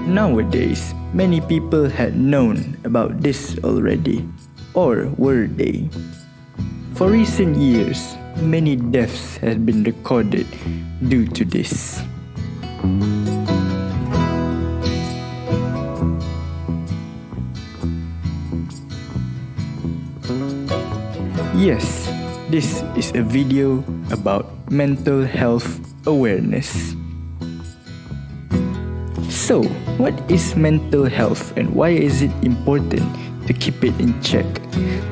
Nowadays, many people had known about this already, or were they? For recent years, many deaths have been recorded due to this. Yes, this is a video about mental health awareness. So, what is mental health and why is it important to keep it in check?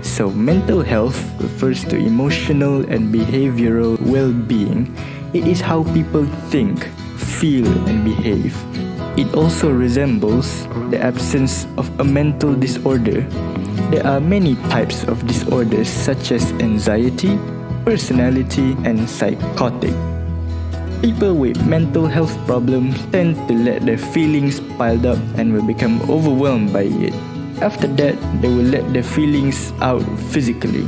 So, mental health refers to emotional and behavioral well-being. It is how people think, feel, and behave. It also resembles the absence of a mental disorder. There are many types of disorders such as anxiety, personality, and psychotic. People with mental health problems tend to let their feelings pile up and will become overwhelmed by it. After that, they will let their feelings out physically.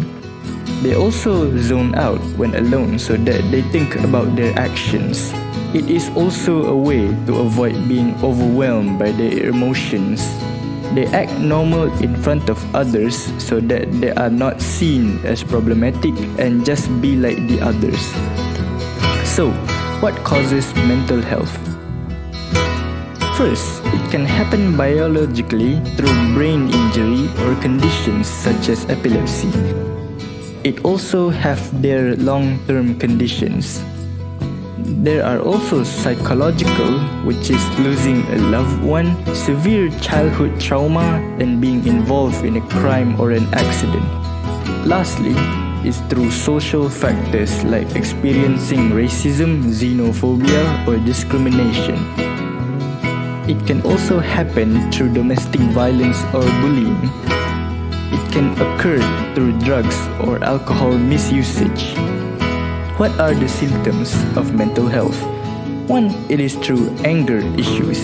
They also zone out when alone so that they think about their actions. It is also a way to avoid being overwhelmed by their emotions. They act normal in front of others so that they are not seen as problematic and just be like the others. So, what causes mental health? First, it can happen biologically through brain injury or conditions such as epilepsy. It also have their long-term conditions. There are also psychological, which is losing a loved one, severe childhood trauma, and being involved in a crime or an accident. Lastly, is through social factors like experiencing racism, xenophobia, or discrimination. It can also happen through domestic violence or bullying. It can occur through drugs or alcohol misusage. What are the symptoms of mental health? 1. It is through anger issues.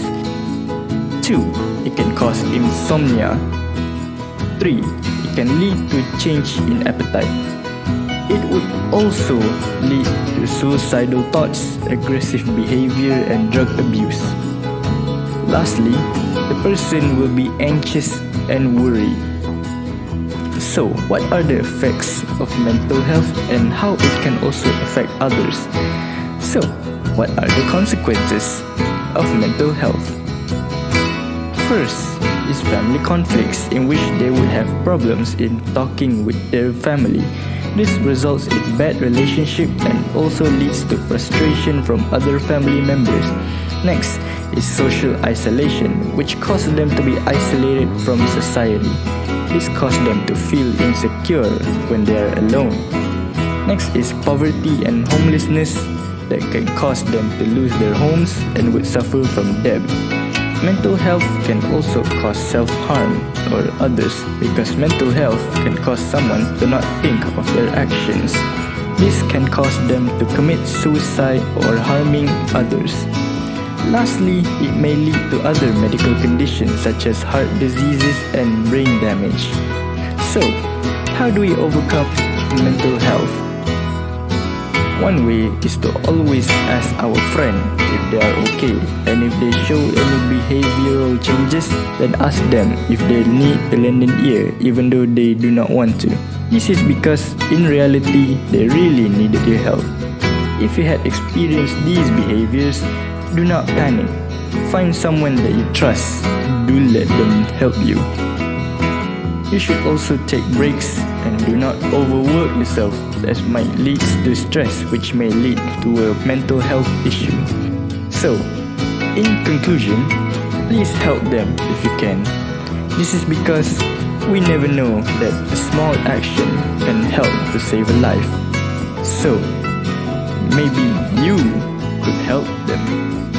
2. It can cause insomnia. 3. It can lead to a change in appetite. It would also lead to suicidal thoughts, aggressive behavior, and drug abuse. Lastly, the person will be anxious and worried. So, what are the effects of mental health and how it can also affect others? So, what are the consequences of mental health? First is family conflicts in which they would have problems in talking with their family. This results in bad relationship and also leads to frustration from other family members. Next is social isolation, which causes them to be isolated from society. This causes them to feel insecure when they are alone. Next is poverty and homelessness that can cause them to lose their homes and would suffer from debt. Mental health can also cause self-harm or others because mental health can cause someone to not think of their actions. This can cause them to commit suicide or harming others. Lastly, it may lead to other medical conditions such as heart diseases and brain damage. So, how do we overcome mental health? One way is to always ask our friend if they are okay, and if they show any behavioral changes, then ask them if they need to lend an ear even though they do not want to. This is because in reality, they really needed your help. If you had experienced these behaviors, do not panic. Find someone that you trust. Do let them help you. You should also take breaks and do not overwork yourself, as might lead to stress, which may lead to a mental health issue. So, in conclusion, please help them if you can. This is because we never know that a small action can help to save a life. So, maybe you could help them.